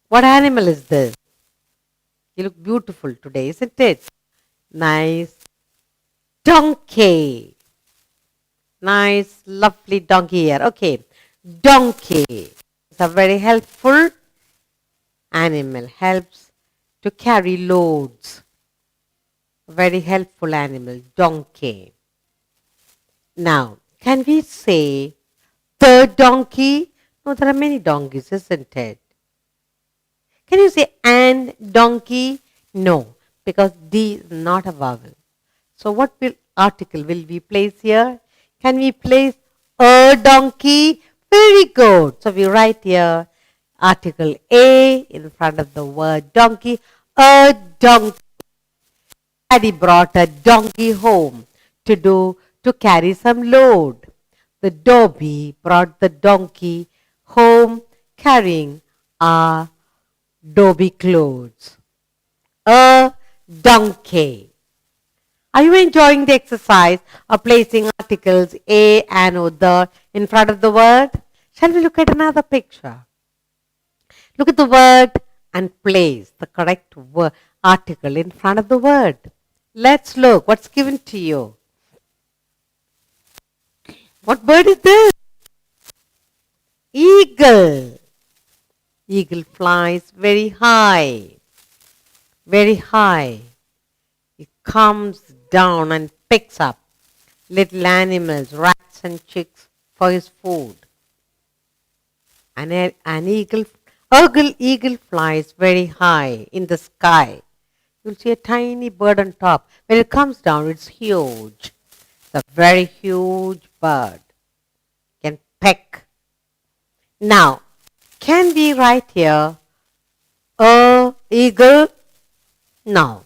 What animal is this? You look beautiful today, isn't it? Nice. Donkey. Nice, lovely donkey here. Okay. Donkey. It's a very helpful animal. Helps to carry loads. Very helpful animal. Donkey. Now, can we say the donkey? No, there are many donkeys, isn't it? Can you say an donkey? No, because D is not a vowel. So what article will we place here? Can we place a donkey? Very good. So we write here article A in front of the word donkey. A donkey. Daddy brought a donkey home to carry some load. The Dobby brought the donkey home carrying a Dobby clothes. A donkey. Are you enjoying the exercise of placing articles a and or the in front of the word? Shall we look at another picture? Look at the word and place the correct article in front of the word. Let's look what's given to you. What bird is this? Eagle. Eagle flies very high. Very high. It comes down and picks up little animals, rats and chicks for his food. An eagle flies very high in the sky. You'll see a tiny bird on top. When it comes down, it's huge. It's a very huge bird. Can peck. Now, can we write here a eagle? No.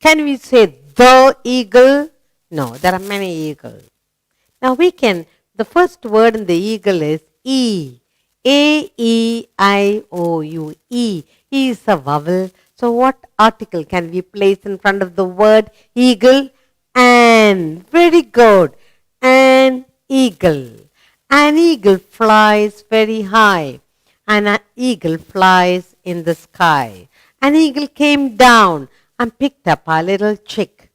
Can we say the eagle? No, there are many eagles. Now the first word in the eagle is E. A-E-I-O-U. E. E is a vowel. So what article can we place in front of the word eagle? An. Very good. An eagle. An eagle flies very high. An eagle flies in the sky. An eagle came down and picked up a little chick.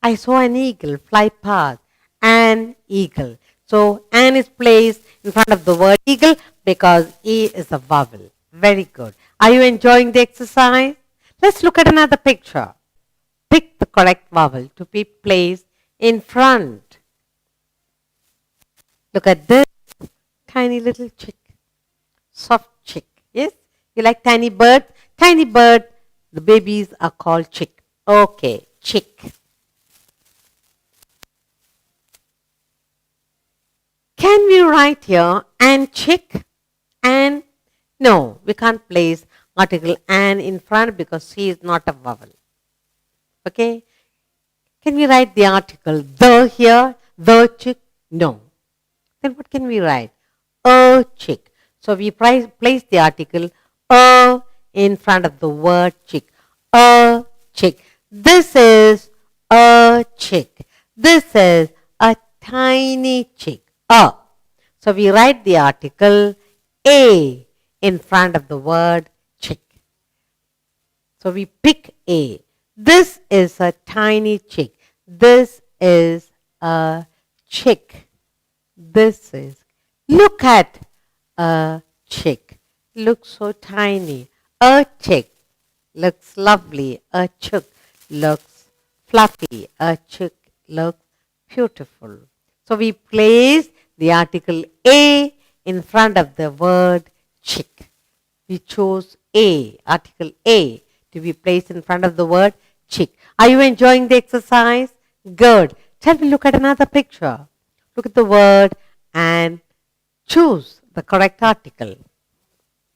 I saw an eagle fly past. An eagle. So an is placed in front of the word eagle because E is a vowel. Very good. Are you enjoying the exercise? Let's look at another picture. Pick the correct vowel to be placed in front. Look at this tiny little chick. Soft chick. Yes? You like tiny birds? Tiny bird, the babies are called chick. Okay, chick. Can we write here an chick? An? No, we can't place article an in front because C is not a vowel. Okay? Can we write the article the here? The chick? No. Then what can we write? A chick. So we place the article a in front of the word chick. A chick. This is a chick. This is a tiny chick. A. So we write the article A in front of the word chick. So we pick A. This is a tiny chick. This is a chick. This is. Look at a chick. Looks so tiny. A chick looks lovely. A chick looks fluffy. A chick looks beautiful. So we place the article A in front of the word chick. We chose A, article A, to be placed in front of the word chick. Are you enjoying the exercise? Good. Shall we look at another picture? Look at the word and choose the correct article.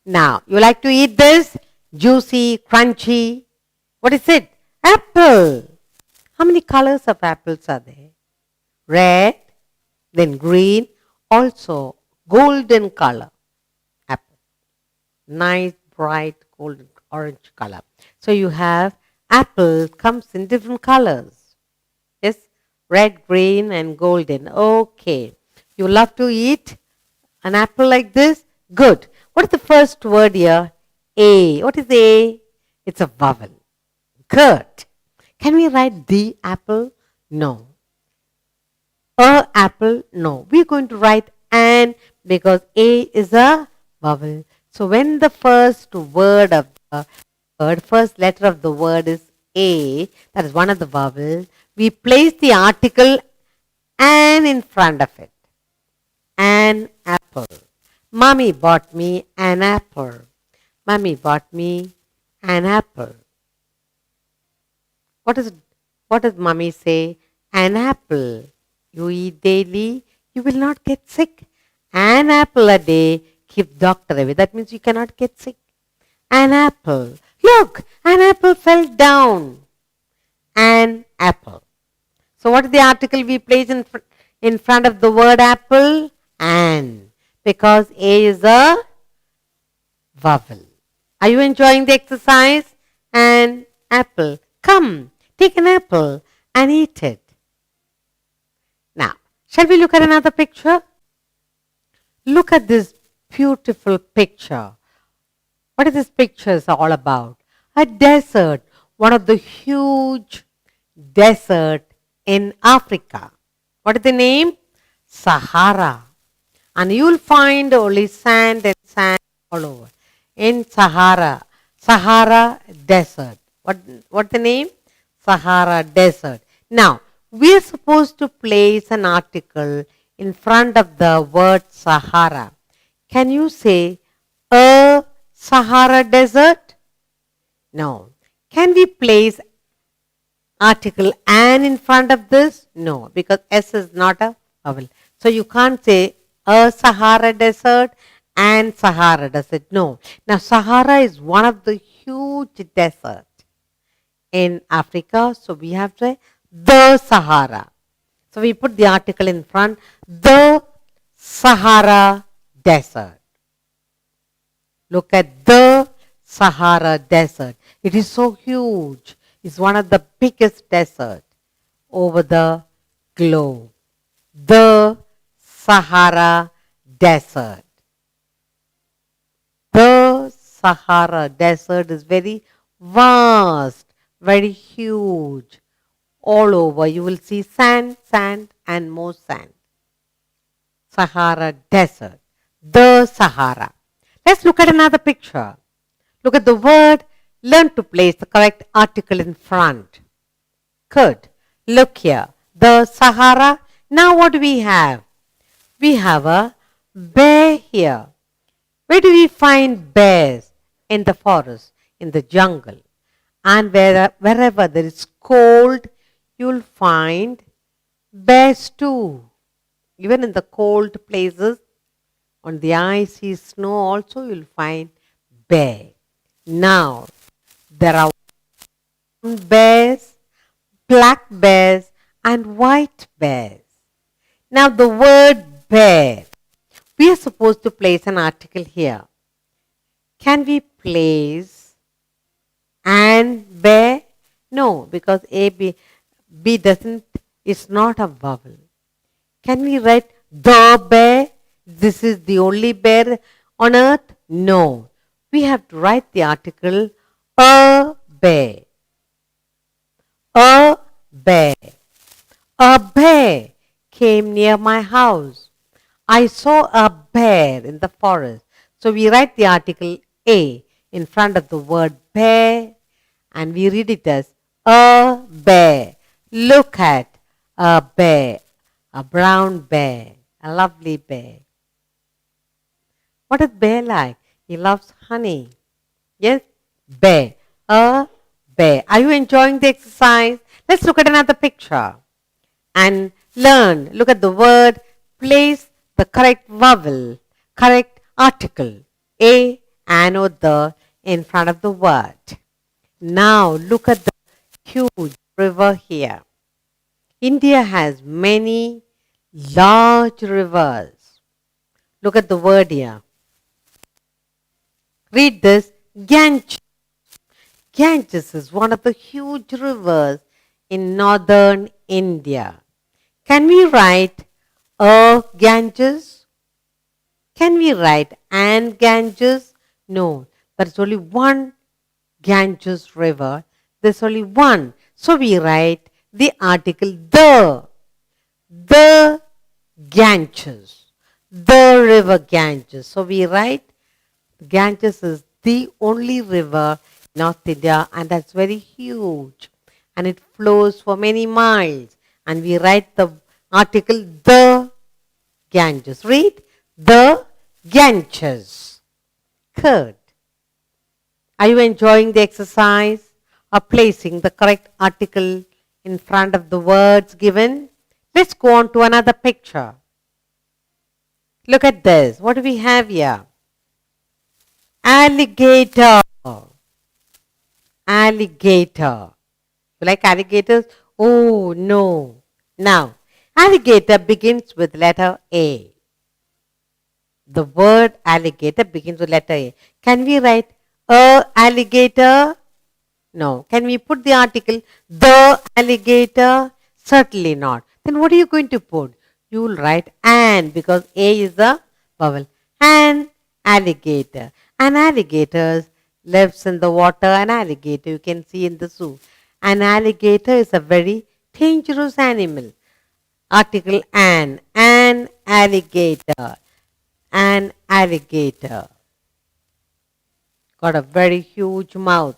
Now, you like to eat this? Juicy, crunchy. What is it? Apple. How many colors of apples are there? Red, then green, also golden color apple. Nice, bright, golden, orange color. So you have apple comes in different colors. Yes, red, green, and golden. Okay. You love to eat an apple like this? Good. What What is the first word here? A. What is A? It's a vowel. Good. Can we write the apple? No. A apple? No. We're going to write an because A is a vowel. So when the first word of the word, first letter of the word is A, that is one of the vowels, we place the article an in front of it. An apple. Mommy bought me an apple. Mommy bought me an apple. What does mommy say? An apple. You eat daily, you will not get sick. An apple a day keeps doctor away. That means you cannot get sick. An apple. Look, an apple fell down. An apple. So what is the article we place in front of the word apple? An. Because A is a vowel. Are you enjoying the exercise? An apple. Come, take an apple and eat it. Now, shall we look at another picture? Look at this beautiful picture. What is this picture all about? A desert, one of the huge desert in Africa. What is the name? Sahara. And you will find only sand and sand all over. In Sahara desert. What the name? Sahara desert. Now, we are supposed to place an article in front of the word Sahara. Can you say a Sahara desert? No. Can we place article an in front of this? No, because S is not a vowel. So you can't say a Sahara desert and Sahara desert. No. Now Sahara is one of the huge deserts in Africa. So we have to say the Sahara. So we put the article in front. The Sahara desert. Look at the Sahara desert. It is so huge. It's one of the biggest deserts over the globe. The Sahara desert. The Sahara desert is very vast, very huge. All over you will see sand, sand and more sand. Sahara desert. The Sahara. Let's look at another picture. Look at the word. Learn to place the correct article in front. Good. Look here. The Sahara. Now what do we have? We have a bear here. Where do we find bears? In the forest, in the jungle. And wherever there is cold, you'll find bears too. Even in the cold places, on the icy snow also you'll find bear. Now, there are bears, black bears and white bears. Now the word bear, we are supposed to place an article here. Can we place an bear? No, because B doesn't, it's not a vowel. Can we write the bear? This is the only bear on earth? No. We have to write the article a bear. A bear. A bear came near my house. I saw a bear in the forest. So we write the article a in front of the word bear and we read it as a bear. Look at a bear, a brown bear, a lovely bear. What is bear like? He loves honey. Yes, bear. A bear. Are you enjoying the exercise? Let's look at another picture and learn. Look at the word. Place the correct vowel, correct article, a, an or the in front of the word. Now look at the huge river here. India has many large rivers. Look at the word here. Read this, Ganges. Ganges is one of the huge rivers in northern India. Can we write a Ganges? Can we write and Ganges? No, there's only one Ganges river. There's only one. So we write the article the Ganges, the river Ganges. So we write Ganges is the only river in North India, and that's very huge, and it flows for many miles. And we write the article the Ganges. Read the Ganges. Good. Are you enjoying the exercise of placing the correct article in front of the words given? Let's go on to another picture. Look at this. What do we have here? Alligator. Alligator. You like alligators? Oh, no. Now, alligator begins with letter A. The word alligator begins with letter A. Can we write a alligator? No. Can we put the article the alligator? Certainly not. Then what are you going to put? You will write an, because A is a vowel. An alligator. An alligator lives in the water. An alligator you can see in the zoo. An alligator is a very dangerous animal. Article an alligator. An alligator. Got a very huge mouth.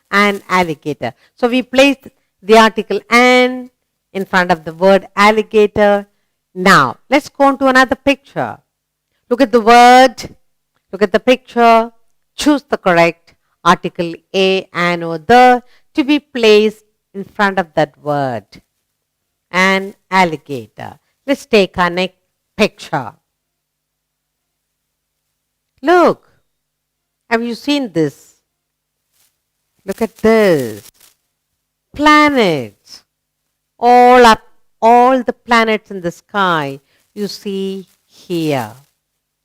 An alligator. So we place the article an in front of the word alligator. Now, let's go on to another picture. Look at the word. Look at the picture. Choose the correct article a, an or the to be placed in front of that word. An alligator. Let's take our next picture. Look. Have you seen this? Look at this. Planets. All the planets in the sky you see here.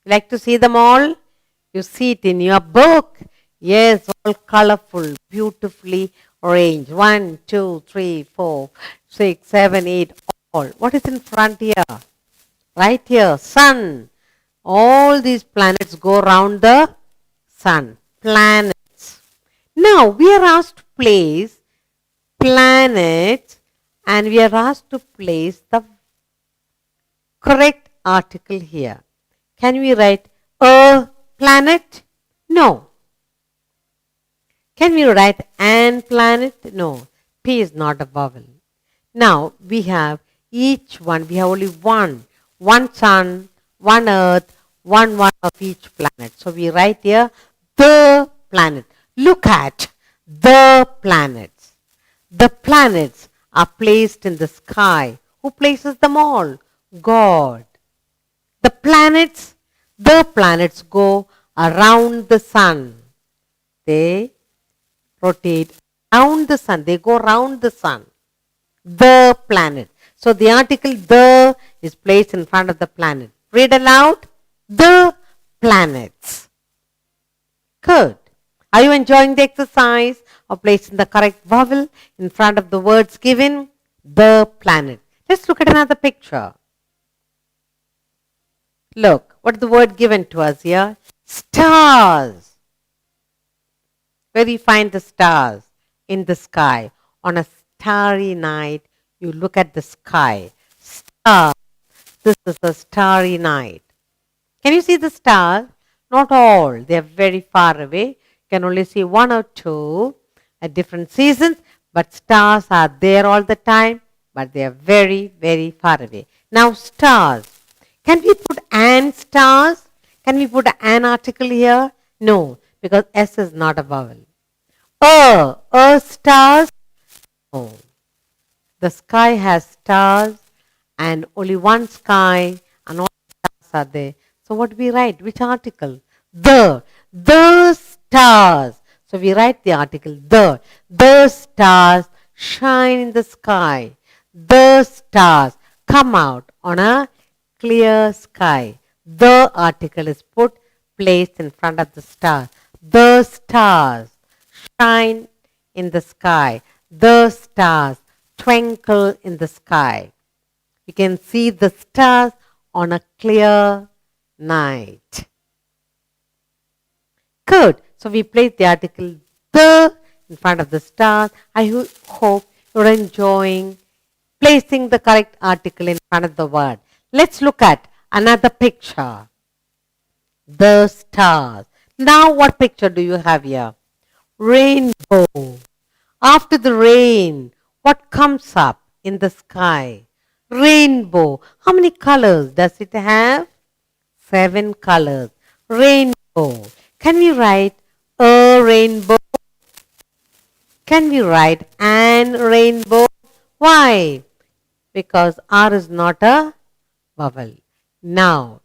You like to see them all? You see it in your book. Yes, all colorful, beautifully arranged. 1, 2, 3, 4, 6, 7, 8, all. What is in front here? Right here, sun. All these planets go around the sun. Planets. Now we are asked to place planets, and we are asked to place the correct article here. Can we write a planet? No. Can we write an planet? No. P is not a vowel. Now we have each one. We have only one. One sun, one earth, one of each planet. So we write here the planet. Look at the planets. The planets are placed in the sky. Who places them all? God. The planets go around the sun. They rotate around the sun. They go around the sun. The planet. So the article the is placed in front of the planet. Read aloud. The planets. Good. Are you enjoying the exercise of placing the correct vowel in front of the words given? The planet. Let's look at another picture. Look, what is the word given to us here? Stars. Where do you find the stars? In the sky. On a starry night, you look at the sky. Stars. This is a starry night. Can you see the stars? Not all. They are very far away. You can only see one or two at different seasons, but stars are there all the time, but they are very, very far away. Now, stars. Can we put an stars? Can we put an article here? No, because S is not a vowel. Stars? No. The sky has stars and only one sky and all stars are there. So what do we write? Which article? The stars. So we write the article the stars shine in the sky. The stars come out on a clear sky. The article is placed in front of the star. The stars shine in the sky. The stars twinkle in the sky. You can see the stars on a clear night. Good. So we place the article the in front of the stars. I hope you're enjoying placing the correct article in front of the word. Let's look at another picture. The stars. Now what picture do you have here? Rainbow. After the rain, what comes up in the sky? Rainbow. How many colors does it have? 7 colors. Rainbow. Can we write a rainbow? Can we write an rainbow? Why? Because R is not a vowel. Now,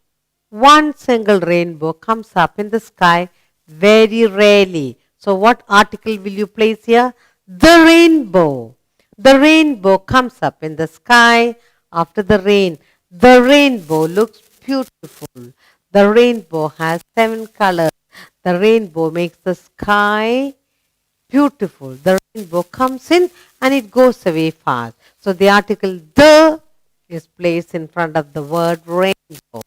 one single rainbow comes up in the sky very rarely. So what article will you place here? The rainbow. The rainbow comes up in the sky after the rain. The rainbow looks beautiful. The rainbow has 7 colors. The rainbow makes the sky beautiful. The rainbow comes in and it goes away fast. So the article the is placed in front of the word rainbow.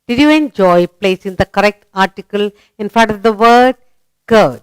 Did you enjoy placing the correct article in front of the word? Good.